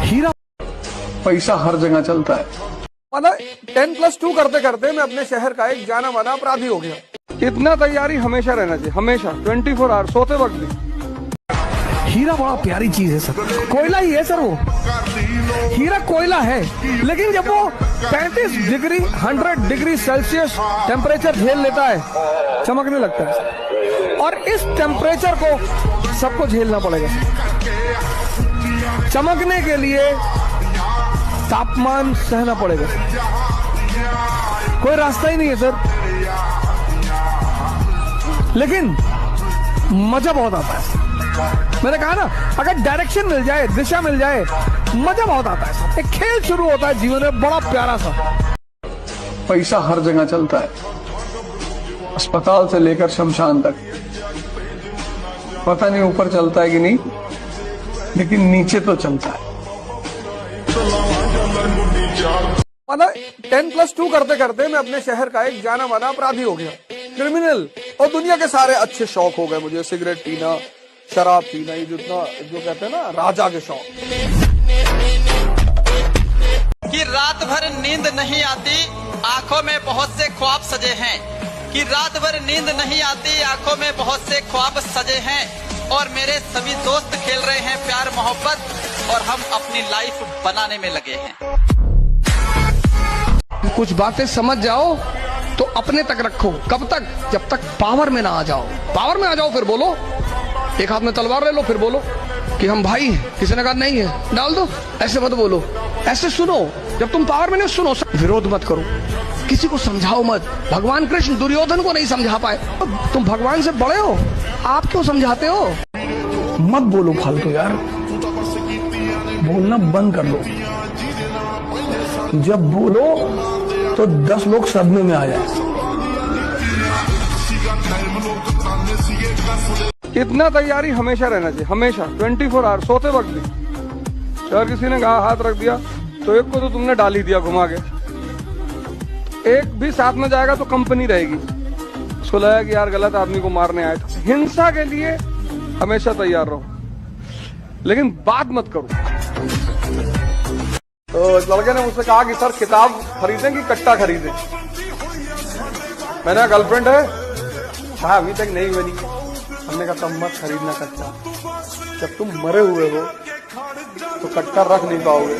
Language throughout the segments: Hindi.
हीरा पैसा हर जगह चलता है। मतलब 10+2 करते करते मैं अपने शहर का एक जाना माना अपराधी हो गया। इतना तैयारी हमेशा रहना चाहिए, हमेशा 24 आवर, सोते वक्त भी। हीरा बड़ा प्यारी चीज है सर, कोयला ही है सर वो। हीरा कोयला है, लेकिन जब वो 35 डिग्री 100 डिग्री सेल्सियस टेम्परेचर झेल लेता है, चमकने लगता है। और इस टेम्परेचर को सबको झेलना पड़ेगा। चमकने के लिए तापमान सहना पड़ेगा, कोई रास्ता ही नहीं है सर। लेकिन मजा बहुत आता है। मैंने कहा ना, अगर डायरेक्शन मिल जाए, दिशा मिल जाए, मजा बहुत आता है। एक खेल शुरू होता है जीवन में, बड़ा प्यारा सा। पैसा हर जगह चलता है, अस्पताल से लेकर शमशान तक। पता नहीं ऊपर चलता है कि नहीं, लेकिन नीचे तो चलता है। मतलब 10+2 करते करते मैं अपने शहर का एक जाना माना अपराधी हो गया, क्रिमिनल। और दुनिया के सारे अच्छे शौक हो गए मुझे, सिगरेट पीना, शराब पीना, ये जितना जो कहते हैं ना राजा के शौक। कि रात भर नींद नहीं आती, आंखों में बहुत से ख्वाब सजे हैं। कि रात भर नींद नहीं आती, आंखों में बहुत से ख्वाब सजे हैं। और मेरे सभी दोस्त खेल रहे हैं प्यार मोहब्बत, और हम अपनी लाइफ बनाने में लगे हैं। कुछ बातें समझ जाओ तो अपने तक रखो। कब तक? जब तक पावर में ना आ जाओ। पावर में आ जाओ फिर बोलो। एक हाथ में तलवार ले लो, फिर बोलो कि हम भाई हैं। किसी ने कहा नहीं है, डाल दो। ऐसे मत बोलो, ऐसे सुनो। जब तुम पावर में नहीं, सुनो, विरोध मत करो, किसी को समझाओ मत। भगवान कृष्ण दुर्योधन को नहीं समझा पाए, तुम भगवान से बड़े हो, आप क्यों समझाते हो? मत बोलो फालतू यार, बोलना बंद कर दो। जब बोलो तो 10 लोग सदमे में आ जाए। इतना तैयारी हमेशा रहना चाहिए, हमेशा 24 आवर, सोते वक्त भी। अगर किसी ने कहा हाथ रख दिया तो एक को तो तुमने डाल ही दिया घुमा के, एक भी साथ में जाएगा तो कंपनी रहेगी। उसको लगा कि यार गलत आदमी को मारने आए। तो हिंसा के लिए हमेशा तैयार रहो, लेकिन बात मत करो। तो इस लड़के ने मुझसे कहा कि सर किताब खरीदें कि कट्टा खरीदें। मैंने गर्लफ्रेंड है, हाँ अभी तक नहीं बनी। हमने कहा तब मत खरीदना कट्टा, जब तुम मरे हुए हो तो कट्टा रख नहीं पाओगे।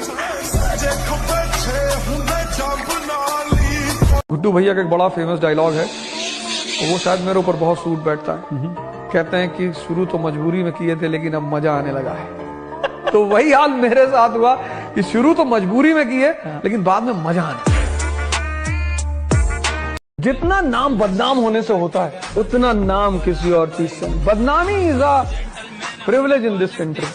गुड्डू भैया का एक बड़ा फेमस डायलॉग है, वो शायद मेरे ऊपर बहुत सूट बैठता है। कहते हैं कि शुरू तो मजबूरी में किए थे, लेकिन अब मजा आने लगा है। तो वही हाल मेरे साथ हुआ कि शुरू तो मजबूरी में किए, लेकिन बाद में मजा आने। जितना नाम बदनाम होने से होता है, उतना नाम किसी और चीज से। बदनामी is a privilege in this country.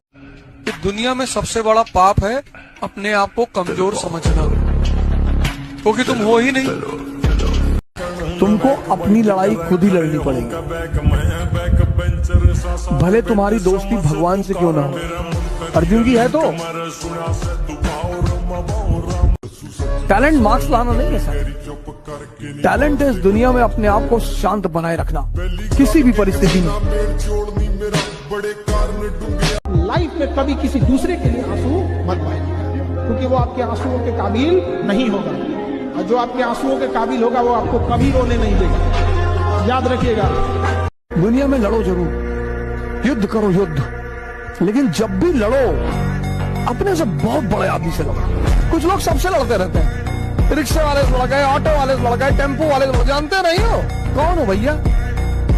दुनिया में सबसे बड़ा पाप है अपने आप को कमजोर समझना, क्योंकि तुम हो ही नहीं। तुमको अपनी लड़ाई खुद ही लड़नी पड़ेगी, भले तुम्हारी दोस्ती भगवान से क्यों ना हो। अर्जुन की है तो टैलेंट मार्क्स लाना नहीं है सर। टैलेंट है इस दुनिया में अपने आप को शांत बनाए रखना, किसी भी परिस्थिति में। लाइफ में कभी किसी दूसरे के लिए आंसू मत बहाइए, क्योंकि वो आपके आंसुओं के काबिल नहीं होगा। और जो आपके आंसुओं के काबिल होगा, वो आपको कभी रोने नहीं देगा। याद रखिएगा, दुनिया में लड़ो जरूर, युद्ध करो युद्ध, लेकिन जब भी लड़ो अपने से बहुत बड़े आदमी से लड़ो। कुछ लोग सबसे लड़ते रहते हैं, रिक्शे वाले से लड़ गए, ऑटो वाले से लड़ गए, टेम्पो वाले से। जानते नहीं हो कौन हो भैया?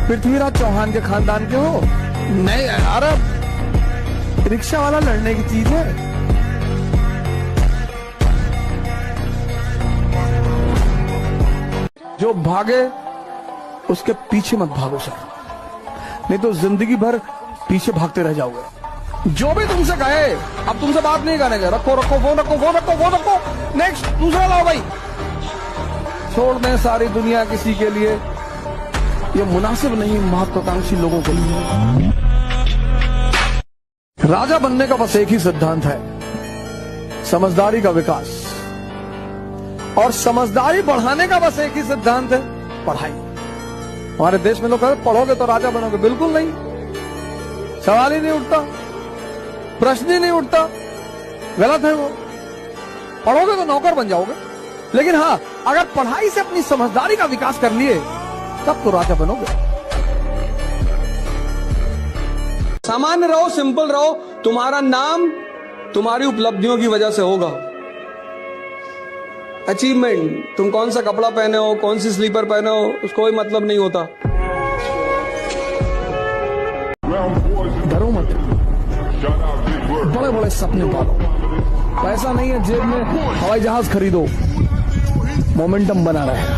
पृथ्वीराज चौहान के खानदान के हो? नहीं यार, रिक्शा वाला लड़ने की चीज है। जो भागे उसके पीछे मत भागो सर, नहीं तो जिंदगी भर पीछे भागते रह जाओगे। जो भी तुमसे कहे, अब तुमसे बात नहीं करेंगे, रखो रखो फोन, रखो फोन, रखो फोन, रखो, नेक्स्ट दूसरा लाओ भाई। छोड़ दें सारी दुनिया किसी के लिए, ये मुनासिब नहीं महत्वाकांक्षी लोगों के लिए। राजा बनने का बस एक ही सिद्धांत है, समझदारी का विकास। और समझदारी बढ़ाने का बस एक ही सिद्धांत है, पढ़ाई। हमारे देश में लोग कहते पढ़ोगे तो राजा बनोगे, बिल्कुल नहीं। सवाल ही नहीं उठता, प्रश्न ही नहीं उठता। गलत है वो। पढ़ोगे तो नौकर बन जाओगे, लेकिन हाँ अगर पढ़ाई से अपनी समझदारी का विकास कर लिए तब तो राजा बनोगे। सामान्य रहो, सिंपल रहो, तुम्हारा नाम तुम्हारी उपलब्धियों की वजह से होगा। अचीवमेंट, तुम कौन सा कपड़ा पहने हो, कौन सी स्लीपर पहने हो, उसको कोई मतलब नहीं होता। डरो मत, बड़े बड़े सपने पालो। पैसा नहीं है जेब में, हवाई जहाज खरीदो, मोमेंटम बना रहेगा।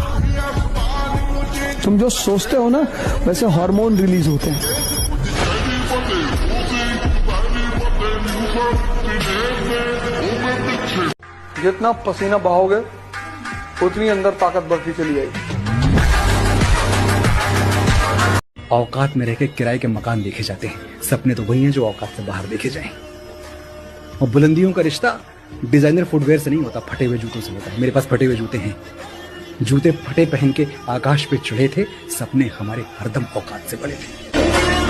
तुम जो सोचते हो ना वैसे हार्मोन रिलीज होते हैं। जितना पसीना बहाओगे उतनी अंदर ताकत बढ़ती चली जाएगी। औकात में रहकर किराए के मकान देखे जाते हैं, सपने तो वही हैं जो औकात से बाहर देखे जाएं। और बुलंदियों का रिश्ता डिजाइनर फुटवेयर से नहीं होता, फटे हुए जूतों से होता है। मेरे पास फटे हुए जूते हैं, जूते फटे पहन के आकाश पे चढ़े थे, सपने हमारे हरदम औकात से बड़े थे।